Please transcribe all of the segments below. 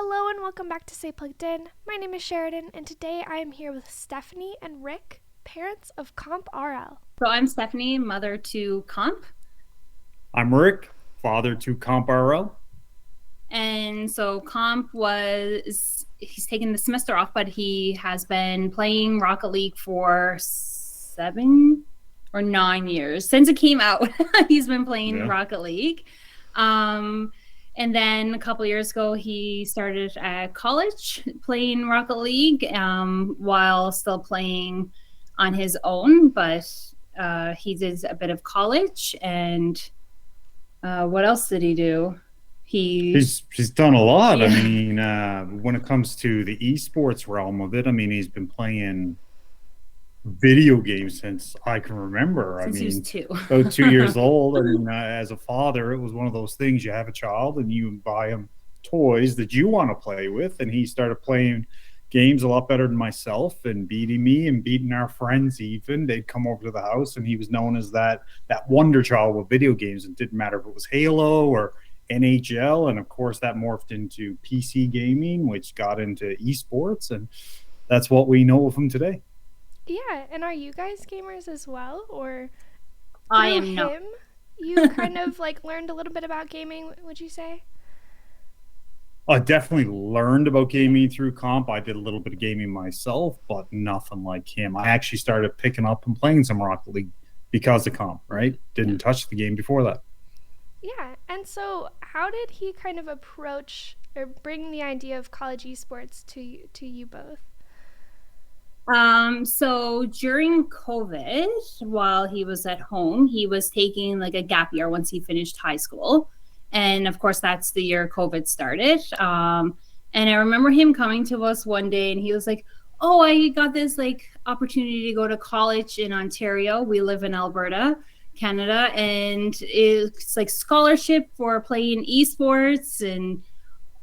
Hello and welcome back to Stay Plugged In. My name is Sheridan, and today I am here with Stephanie and Rick, parents of Comp RL. So I'm Stephanie, mother to Comp. I'm Rick, father to Comp RL. And so Comp he's taken the semester off, but he has been playing Rocket League for 7 or 9 years. Since it came out, he's been playing Rocket League. And then a couple years ago, he started at college playing Rocket League while still playing on his own. But he did a bit of college. And what else did he do? He's done a lot. Yeah. I mean, when it comes to the esports realm of it, I mean, he's been playing video games since I can remember. Since I he was mean, 2. about 2 years old. I mean, as a father, it was one of those things. You have a child and you buy him toys that you want to play with, and he started playing games a lot better than myself and beating me and beating our friends. Even they'd come over to the house, and he was known as that wonder child with video games. It didn't matter if it was Halo or NHL, and of course that morphed into PC gaming, which got into esports, and that's what we know of him today. Yeah, and are you guys gamers as well, or I through am not. him you kind of like learned a little bit about gaming, would you say? I definitely learned about gaming through Comp. I did a little bit of gaming myself, but nothing like him. I actually started picking up and playing some Rocket League because of Comp, right? Didn't touch the game before that. Yeah, and so how did he kind of approach or bring the idea of college esports to you both? So during COVID, while he was at home, he was taking like a gap year once he finished high school. And of course, that's the year COVID started. And I remember him coming to us one day and he was like, "Oh, I got this like opportunity to go to college in Ontario. We live in Alberta, Canada, and it's like scholarship for playing esports and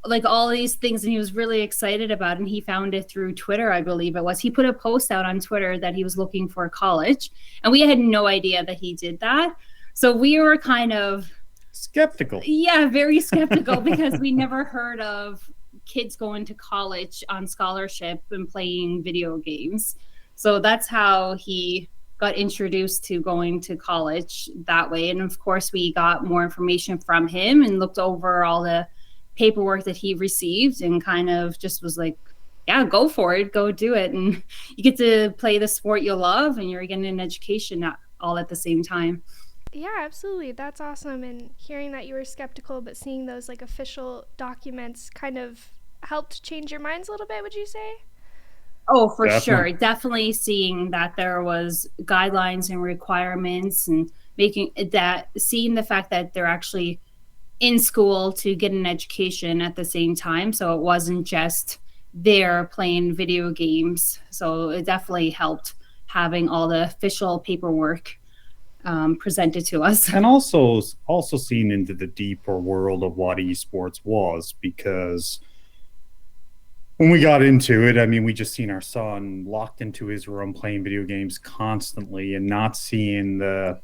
like all these things." And he was really excited about it. And he found it through Twitter, I believe it was. He put a post out on Twitter that he was looking for college, and we had no idea that he did that. So we were kind of skeptical. Yeah, very skeptical because we never heard of kids going to college on scholarship and playing video games. So that's how he got introduced to going to college that way. And of course, we got more information from him and looked over all the paperwork that he received and kind of just was like, yeah, go for it, go do it. And you get to play the sport you love and you're getting an education all at the same time. Yeah, absolutely. That's awesome. And hearing that you were skeptical, but seeing those like official documents kind of helped change your minds a little bit, would you say? Oh, for sure. Definitely seeing that there was guidelines and requirements and seeing the fact that they're actually in school to get an education at the same time. So it wasn't just there playing video games. So it definitely helped having all the official paperwork presented to us. And also seeing into the deeper world of what esports was, because when we got into it, I mean, we just seen our son locked into his room playing video games constantly and not seeing the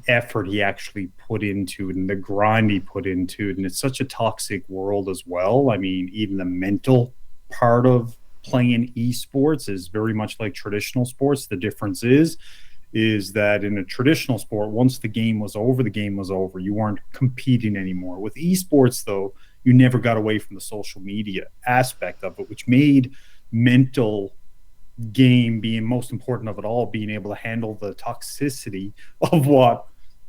effort he actually put into it and the grind he put into it. And it's such a toxic world as well. I mean, even the mental part of playing esports is very much like traditional sports. The difference is that in a traditional sport, once the game was over, the game was over. You weren't competing anymore. With esports, though, you never got away from the social media aspect of it, which made mental game being most important of it all, being able to handle the toxicity of what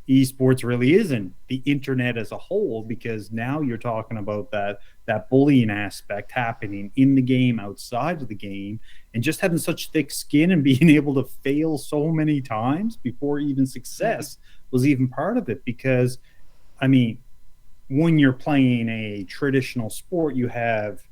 esports really is and the internet as a whole, because now you're talking about that bullying aspect happening in the game, outside of the game, and just having such thick skin and being able to fail so many times before even success was even part of it. Because I mean, when you're playing a traditional sport, you have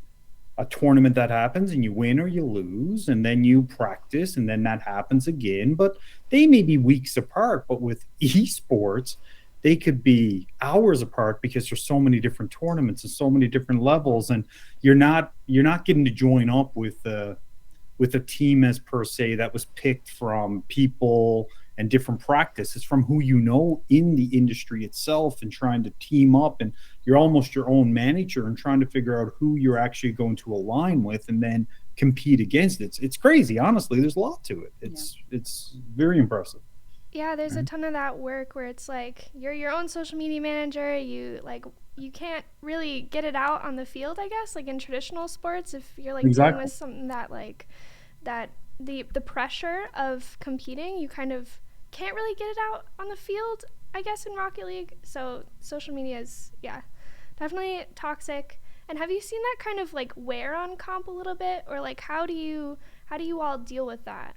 a tournament that happens and you win or you lose, and then you practice and then that happens again, but they may be weeks apart. But with esports, they could be hours apart because there's so many different tournaments and so many different levels, and you're not getting to join up with a team as per se that was picked from people and different practice. It's from who you know in the industry itself, and trying to team up, and you're almost your own manager and trying to figure out who you're actually going to align with and then compete against. It's crazy, honestly. There's a lot to it. It's very impressive. Yeah, there's a ton of that work where it's like you're your own social media manager. You can't really get it out on the field, I guess, like in traditional sports. If you're like dealing with something that like that the pressure of competing, you kind of can't really get it out on the field, I guess, in Rocket League. So social media is definitely toxic. And have you seen that kind of like wear on comp a little bit, or like how do you all deal with that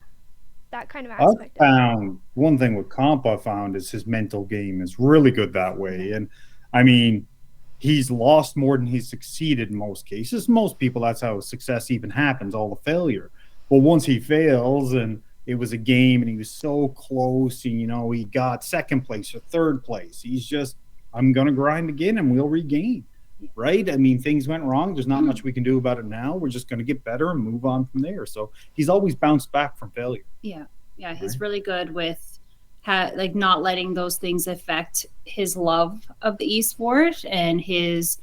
kind of aspect? I found one thing with comp, I found is his mental game is really good that way. And I mean, he's lost more than he's succeeded in most cases. Most people, that's how success even happens, all the failure. But once he fails, and it was a game and he was so close, and, you know, he got second place or third place, he's just, I'm going to grind again and we'll regain, right? I mean, things went wrong. There's not much we can do about it now. We're just going to get better and move on from there. So he's always bounced back from failure. Yeah. He's really good with like not letting those things affect his love of the esport and his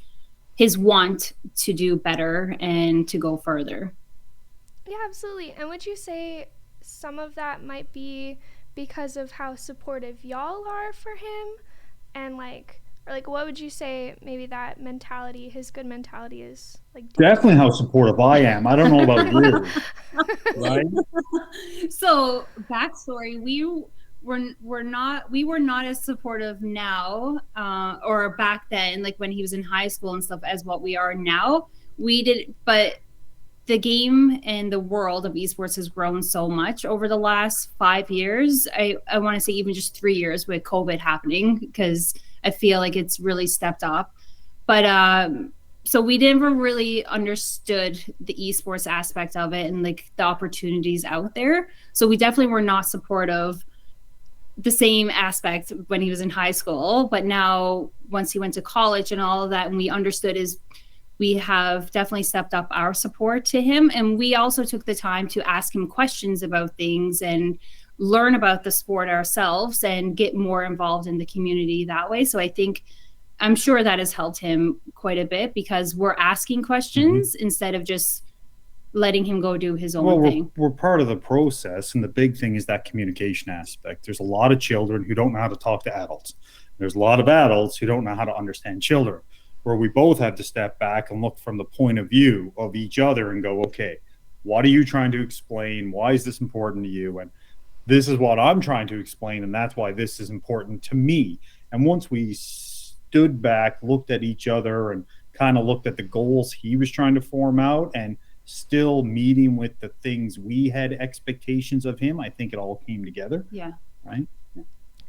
want to do better and to go further. Yeah, absolutely. And would you say some of that might be because of how supportive y'all are for him? And what would you say maybe that mentality, his good mentality, is like? Definitely how supportive I am. I don't know about you. Right? So backstory, we were not as supportive now, or back then, like when he was in high school and stuff, as what we are now. But the game and the world of esports has grown so much over the last 5 years. I want to say even just 3 years with COVID happening, because I feel like it's really stepped up. But so we never really understood the esports aspect of it and like the opportunities out there. So we definitely were not supportive the same aspect when he was in high school. But now once he went to college and all of that, and we understood we have definitely stepped up our support to him. And we also took the time to ask him questions about things and learn about the sport ourselves and get more involved in the community that way. So I'm sure that has helped him quite a bit, because we're asking questions instead of just letting him go do his own thing. We're part of the process. And the big thing is that communication aspect. There's a lot of children who don't know how to talk to adults. There's a lot of adults who don't know how to understand children, where we both had to step back and look from the point of view of each other and go, okay, what are you trying to explain? Why is this important to you? And this is what I'm trying to explain, and that's why this is important to me. And once we stood back, looked at each other, and kind of looked at the goals he was trying to form out, and still meeting with the things we had expectations of him, I think it all came together. Yeah. Right?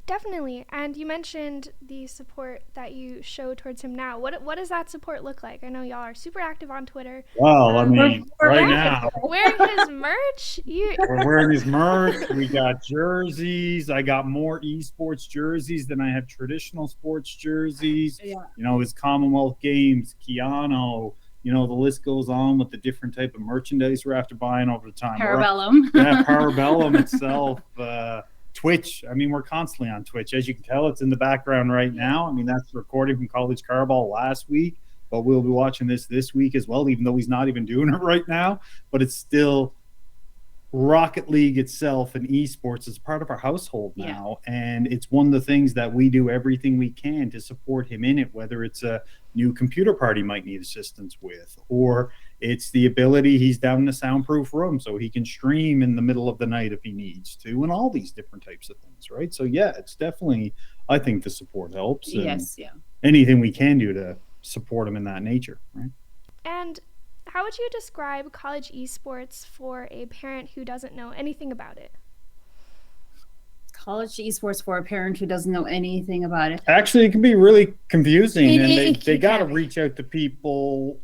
Definitely. And you mentioned the support that you show towards him now. What does that support look like? I know y'all are super active on Twitter. Well, I mean, right now. Wearing his merch. We're wearing his merch. We got jerseys. I got more esports jerseys than I have traditional sports jerseys. Yeah. You know, his Commonwealth Games, Keanu. You know, the list goes on with the different type of merchandise we're after buying over the time. Parabellum. Yeah, Parabellum itself. Twitch. I mean, we're constantly on Twitch. As you can tell, it's in the background right now. I mean, that's the recording from College Carball last week, but we'll be watching this week as well, even though he's not even doing it right now. But it's still Rocket League itself, and esports is part of our household now. Yeah. And it's one of the things that we do everything we can to support him in it, whether it's a new computer part he might need assistance with, or it's the ability, he's down in a soundproof room so he can stream in the middle of the night if he needs to, and all these different types of things, right? So yeah, it's definitely, I think the support helps. Yes, yeah. Anything we can do to support him in that nature, right? And how would you describe college esports for a parent who doesn't know anything about it? College esports for a parent who doesn't know anything about it. Actually, it can be really confusing, and they got to reach out to people.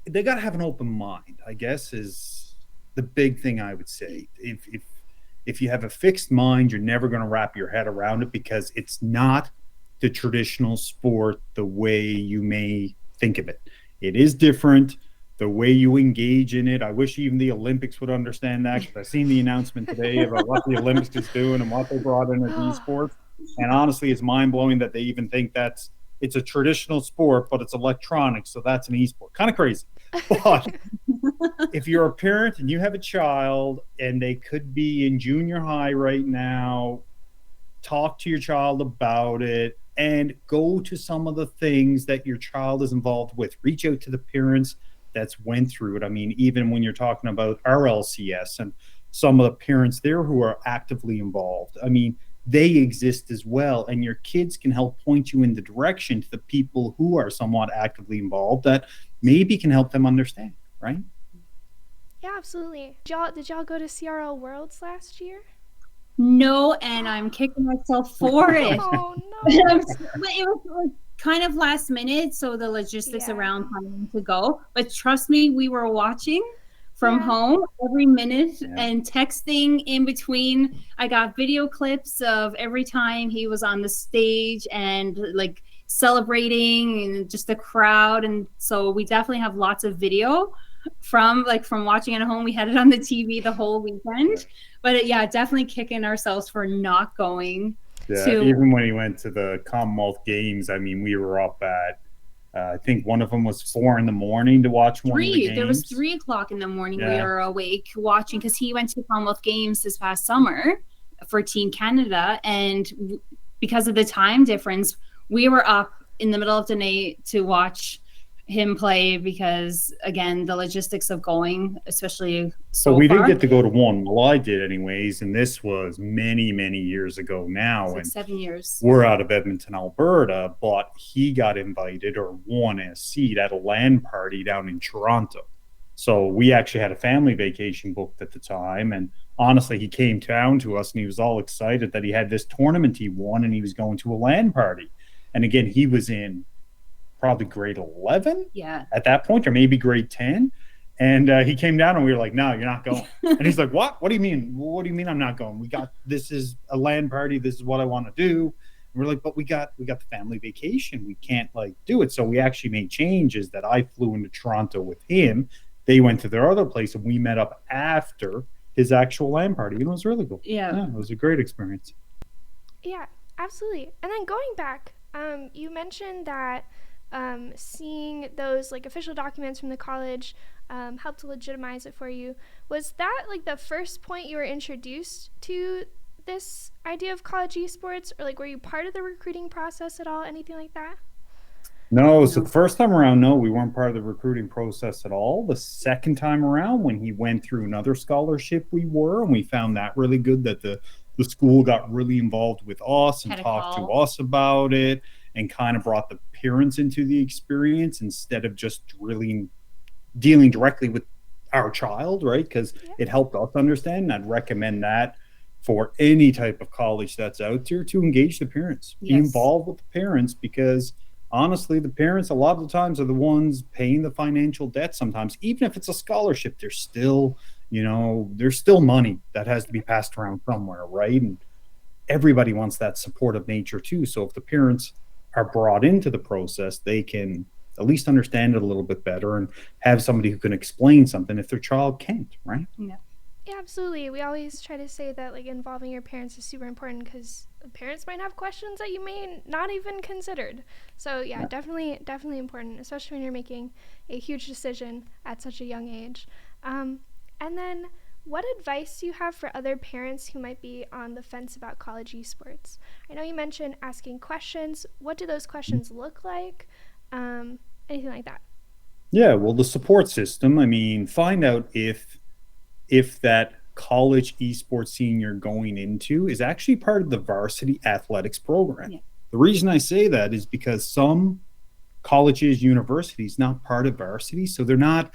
They got to have an open mind, I guess, is the big thing I would say. If you have a fixed mind, you're never going to wrap your head around it, because it's not the traditional sport the way you may think of it. It is different. the way you engage in it. I wish even the Olympics would understand that, because I've seen the announcement today about what the Olympics is doing and what they brought in as esports. And honestly, it's mind blowing that they even think it's a traditional sport, but it's electronic, so that's an esport. Kind of crazy. But if you're a parent and you have a child and they could be in junior high right now, talk to your child about it and go to some of the things that your child is involved with. Reach out to the parents that's went through it. I mean, even when you're talking about RLCS and some of the parents there who are actively involved, I mean, they exist as well. And your kids can help point you in the direction to the people who are somewhat actively involved that maybe can help them understand, right? Yeah, absolutely. Did y'all go to CRL Worlds last year? No, and I'm kicking myself for it. Oh, no. It was kind of last minute, so the logistics around planning to go. But trust me, we were watching from home every minute and texting in between. I got video clips of every time he was on the stage and like celebrating and just the crowd. And so we definitely have lots of video from watching at home. We had it on the TV the whole weekend. But definitely kicking ourselves for not going. Even when he went to the Commonwealth Games, I mean, we were up at I think one of them was 4 a.m. to watch one of the games. There was 3 o'clock in the morning. We were awake watching, because he went to Commonwealth Games this past summer for Team Canada, and because of the time difference, we were up in the middle of the night to watch him play, because again, the logistics of going, especially so we didn't get to go to one. Well, I did anyways, and this was many years ago now. Like 7 years. We're out of Edmonton, Alberta, but he got invited or won a seat at a LAN party down in Toronto. So we actually had a family vacation booked at the time, and honestly, he came down to us and he was all excited that he had this tournament he won and he was going to a LAN party. And again, he was in probably grade 11 at that point, or maybe grade 10. And he came down and we were like, no, you're not going. And he's like, what do you mean? What do you mean I'm not going? This is a LAN party, this is what I want to do. And we're like, but we got the family vacation, we can't do it. So we actually made changes that I flew into Toronto with him, they went to their other place, and we met up after his actual LAN party. It was really cool. It was a great experience. Yeah, absolutely. And then going back, you mentioned that seeing those official documents from the college helped to legitimize it for you. Was that the first point you were introduced to this idea of college esports, or were you part of the recruiting process at all, anything like that? No, so the first time around, no, we weren't part of the recruiting process at all. The second time around, when he went through another scholarship, we were, and we found that really good, that the school got really involved with us and talked to us about it and kind of brought the parents into the experience instead of just really dealing directly with our child, right? Because it helped us understand. And I'd recommend that for any type of college that's out there, to engage the parents, be involved with the parents, because honestly, the parents a lot of the times are the ones paying the financial debt sometimes. Even if it's a scholarship, there's still, there's still money that has to be passed around somewhere, right? And everybody wants that supportive nature too. So if the parents are brought into the process, they can at least understand it a little bit better and have somebody who can explain something if their child can't, right? Yeah, absolutely. We always try to say that involving your parents is super important, because parents might have questions that you may not even considered. So definitely important, especially when you're making a huge decision at such a young age. And then what advice do you have for other parents who might be on the fence about college esports? I know you mentioned asking questions. What do those questions look like? Anything like that? Yeah, well, the support system, I mean, find out if that college esports scene you're going into is actually part of the varsity athletics program. Yeah. The reason I say that is because some colleges, universities, not part of varsity, so they're not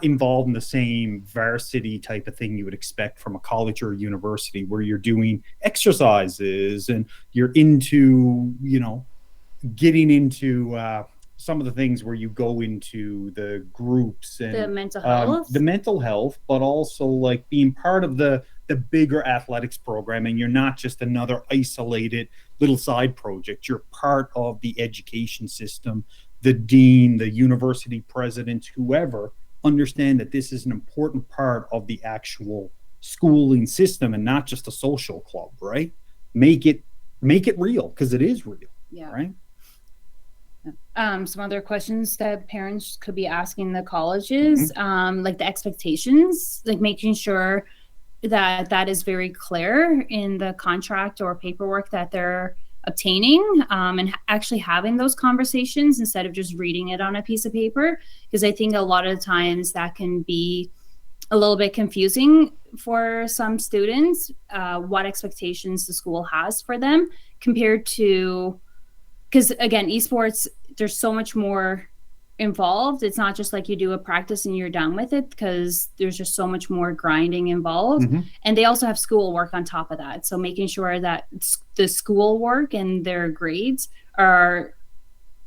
involved in the same varsity type of thing you would expect from a college or a university, where you're doing exercises and you're into, getting into some of the things where you go into the groups and the mental health, but also being part of the bigger athletics program, and you're not just another isolated little side project. You're part of the education system the dean, the university president, whoever, understand that this is an important part of the actual schooling system and not just a social club, right? Make it real, because it is real. Yeah. Right. Some other questions that parents could be asking the colleges, like the expectations, like making sure that that is very clear in the contract or paperwork that they're obtaining, and actually having those conversations instead of just reading it on a piece of paper. Because I think a lot of times that can be a little bit confusing for some students, what expectations the school has for them compared to, because again, esports, there's so much more involved. It's not just like you do a practice and you're done with it, because there's just so much more grinding involved. And they also have school work on top of that. So making sure that the school work and their grades are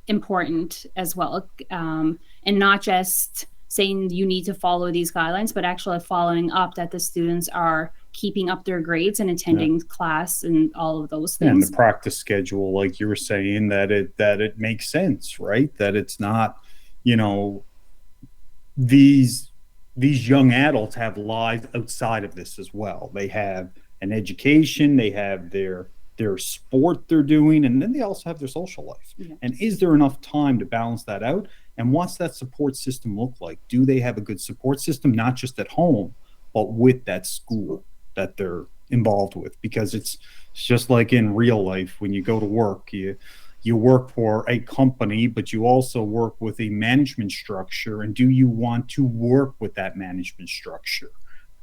important as well. And not just saying you need to follow these guidelines, but actually following up that the students are keeping up their grades and attending class and all of those things. And the practice schedule, like you were saying, that it makes sense, right? That it's not, these young adults have lives outside of this as well. They have an education, they have their sport they're doing, and then they also have their social life. And is there enough time to balance that out? And what's that support system look like? Do they have a good support system, not just at home, but with that school that they're involved with? Because it's just like in real life, when you go to work, you work for a company, but you also work with a management structure. And do you want to work with that management structure?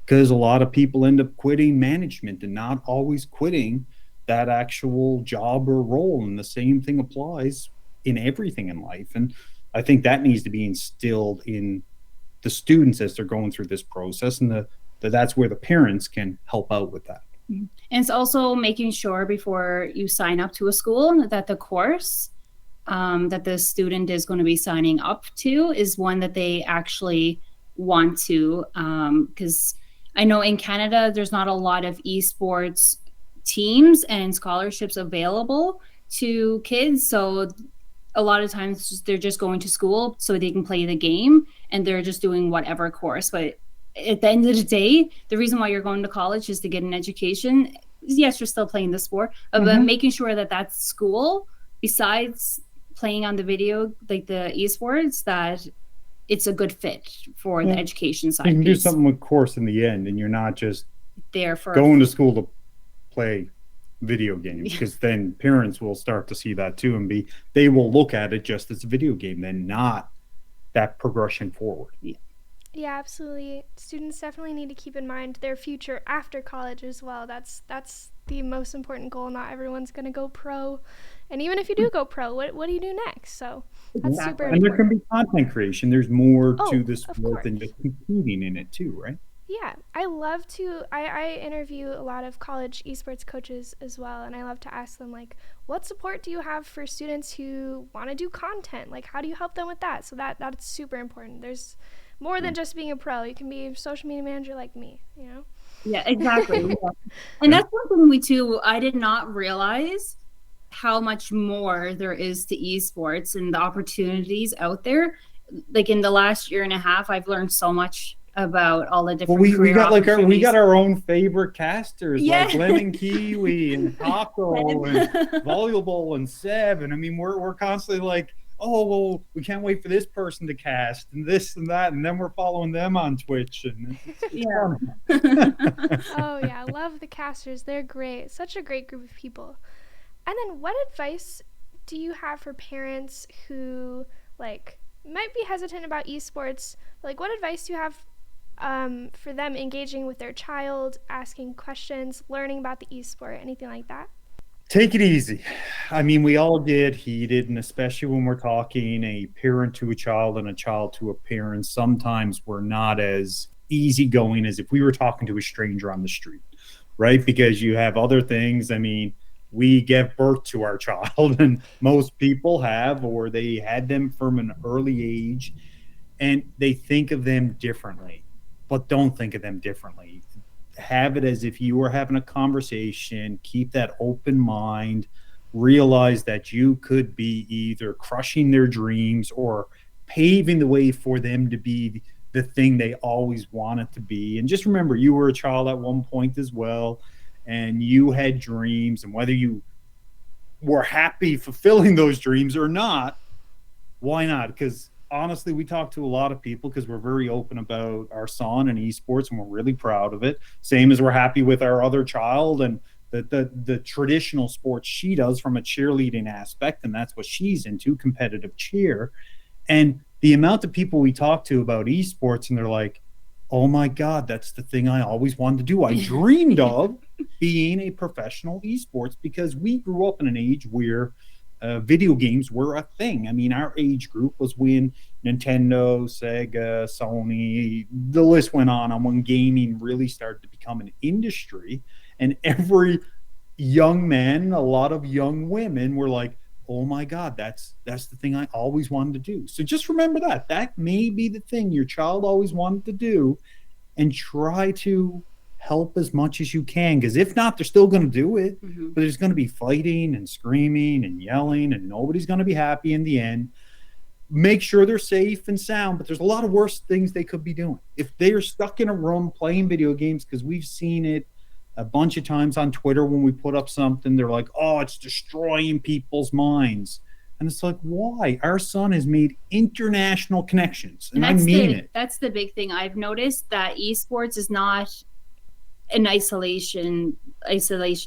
Because a lot of people end up quitting management and not always quitting that actual job or role. And the same thing applies in everything in life. And I think that needs to be instilled in the students as they're going through this process, and that's where the parents can help out with that. And it's also making sure before you sign up to a school that the course that the student is going to be signing up to is one that they actually want to, because I know in Canada there's not a lot of esports teams and scholarships available to kids. So a lot of times they're just going to school so they can play the game, and they're just doing whatever course. But at the end of the day, the reason why you're going to college is to get an education. Yes, you're still playing the sport, but making sure that that school, besides playing on the video, like the esports, that it's a good fit for the education side. You can do something with course in the end, and you're not just there for going to school to play video games, because then parents will start to see that too, and they will look at it just as a video game, then not that progression forward. Yeah, absolutely. Students definitely need to keep in mind their future after college as well. That's the most important goal. Not everyone's going to go pro, and even if you do go pro, what do you do next? So that's super important. And there can be content creation. There's more to this sport than just competing in it too, right? Yeah, I love to, I interview a lot of college esports coaches as well, and I love to ask them, like, what support do you have for students who want to do content? Like, how do you help them with that? So that's super important. There's more than just being a pro. You can be a social media manager like me, Yeah, exactly. And that's one thing I did not realize how much more there is to esports and the opportunities out there. Like in the last year and a half, I've learned so much about all the different. Well, we got our own favorite casters, like Lemon Kiwi and Taco and Volleyball and Seb, and I mean we're constantly like, oh well, we can't wait for this person to cast and this and that, and then we're following them on Twitch, and Oh yeah, I love the casters. They're great. Such a great group of people. And then what advice do you have for parents who like might be hesitant about esports? Like, what advice do you have for them engaging with their child, asking questions, learning about the esport, anything like that? Take it easy. I mean, we all get heated, and especially when we're talking a parent to a child and a child to a parent, sometimes we're not as easygoing as if we were talking to a stranger on the street, right? Because you have other things. I mean, we give birth to our child, and most people have, or they had them from an early age, and they think of them differently. But don't think of them differently. Have it as if you were having a conversation. Keep that open mind. realize that you could be either crushing their dreams or paving the way for them to be the thing they always wanted to be. And just remember, you were a child at one point as well, and you had dreams, and whether you were happy fulfilling those dreams or not, why not? Because honestly, we talk to a lot of people because we're very open about our son and esports, and we're really proud of it. Same as we're happy with our other child and the traditional sports she does from a cheerleading aspect, and that's what she's into, competitive cheer. And the amount of people we talk to about esports, and they're like, oh my God, that's the thing I always wanted to do. I dreamed of being a professional esports, because we grew up in an age where video games were a thing. I mean, our age group was when Nintendo, Sega, Sony, the list went on when gaming really started to become an industry. And every young man, a lot of young women were like, oh my God, that's the thing I always wanted to do. So just remember that may be the thing your child always wanted to do, and try to help as much as you can, because if not, they're still going to do it. But there's going to be fighting and screaming and yelling, and nobody's going to be happy in the end. Make sure they're safe and sound, but there's a lot of worse things they could be doing if they're stuck in a room playing video games, because we've seen it a bunch of times on Twitter. When we put up something, they're like, oh, it's destroying people's minds. And it's like, why? Our son has made international connections, and I mean it. That's the big thing I've noticed, that esports is not an isolation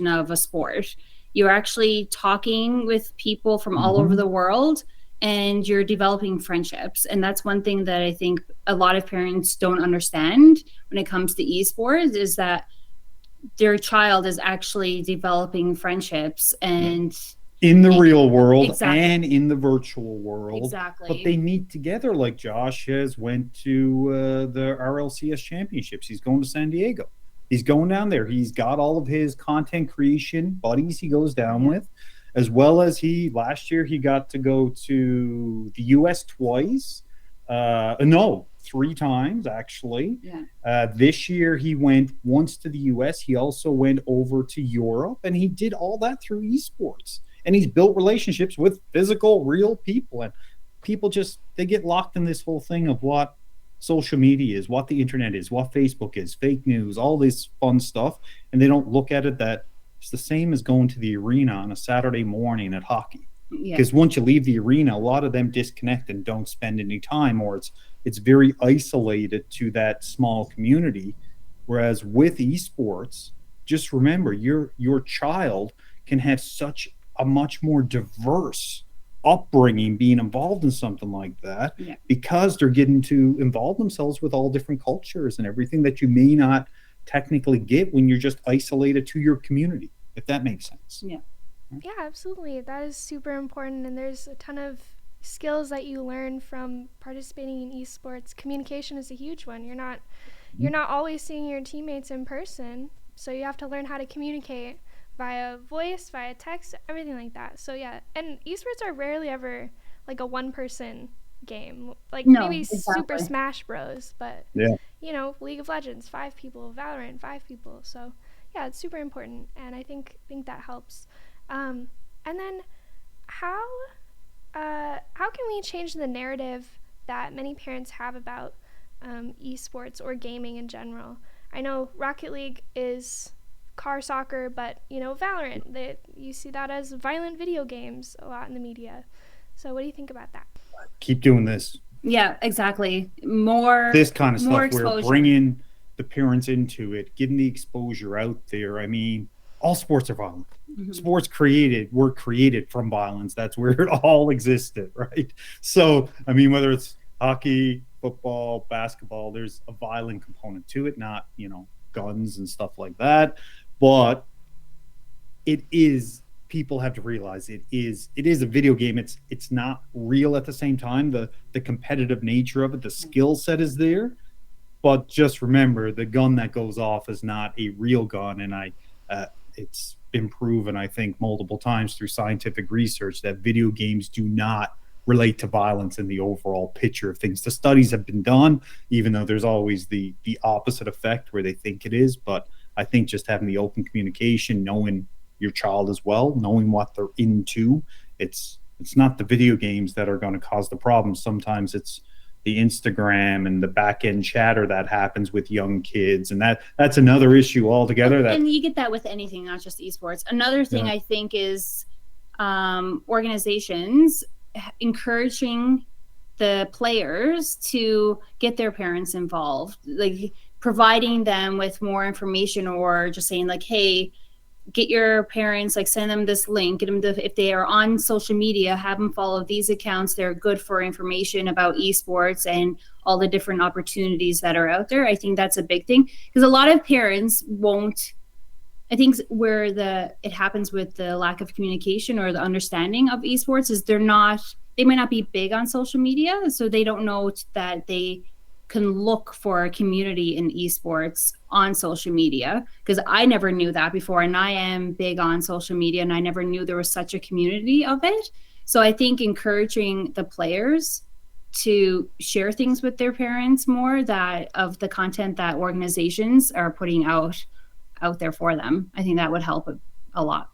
of a sport. You're actually talking with people from all over the world, and you're developing friendships. And that's one thing that I think a lot of parents don't understand when it comes to esports, is that their child is actually developing friendships and in the real world and in the virtual world. Exactly. But they meet together. Like Josh has went to the RLCS championships. He's going to San Diego. He's going down there. He's got all of his content creation buddies he goes down with, as well as last year he got to go to the US twice. No, 3 times actually. This year he went once to the US. He also went over to Europe, and he did all that through esports. And he's built relationships with physical, real people. And people they get locked in this whole thing of what social media is, what the internet is, what Facebook is, fake news, all this fun stuff. And they don't look at it that it's the same as going to the arena on a Saturday morning at hockey. Because once you leave the arena, a lot of them disconnect and don't spend any time, or it's very isolated to that small community. Whereas with esports, just remember, your child can have such a much more diverse upbringing being involved in something like that, because they're getting to involve themselves with all different cultures and everything that you may not technically get when you're just isolated to your community, if that makes sense. Yeah, absolutely. That is super important. And there's a ton of skills that you learn from participating in esports. Communication is a huge one. You're not always seeing your teammates in person, so you have to learn how to communicate via voice, via text, everything like that. So yeah, and esports are rarely ever like a one-person game. Like maybe Super Smash Bros, but League of Legends, 5 people, Valorant, 5 people. So yeah, it's super important, and I think that helps. And then how can we change the narrative that many parents have about esports or gaming in general? I know Rocket League is car soccer, but Valorant, you see that as violent video games a lot in the media. So what do you think about that? Keep doing this. Yeah, exactly. More this kind of stuff. Exposure. We're bringing the parents into it, getting the exposure out there. I mean, all sports are violent. Sports were created from violence. That's where it all existed, right? So I mean, whether it's hockey, football, basketball, there's a violent component to it, not guns and stuff like that. But people have to realize it is a video game. It's not real at the same time. The competitive nature of it, the skill set is there. But just remember, the gun that goes off is not a real gun. And it's been proven, I think, multiple times through scientific research that video games do not relate to violence in the overall picture of things. The studies have been done, even though there's always the opposite effect where they think it is. But I think just having the open communication, knowing your child as well, knowing what they're into. It's not the video games that are going to cause the problem. Sometimes it's the Instagram and the back end chatter that happens with young kids, and that's another issue altogether. And you get that with anything, not just esports. Another thing I think is organizations encouraging the players to get their parents involved, like providing them with more information, or just saying like, hey, get your parents, like send them this link, get them if they are on social media, have them follow these accounts. They're good for information about esports and all the different opportunities that are out there. I think that's a big thing, because a lot of parents won't, I think where it happens with the lack of communication or the understanding of esports is they might not be big on social media, so they don't know that they can look for a community in esports on social media, because I never knew that before, and I am big on social media, and I never knew there was such a community of it. So I think encouraging the players to share things with their parents more, that of the content that organizations are putting out there for them, I think that would help a lot.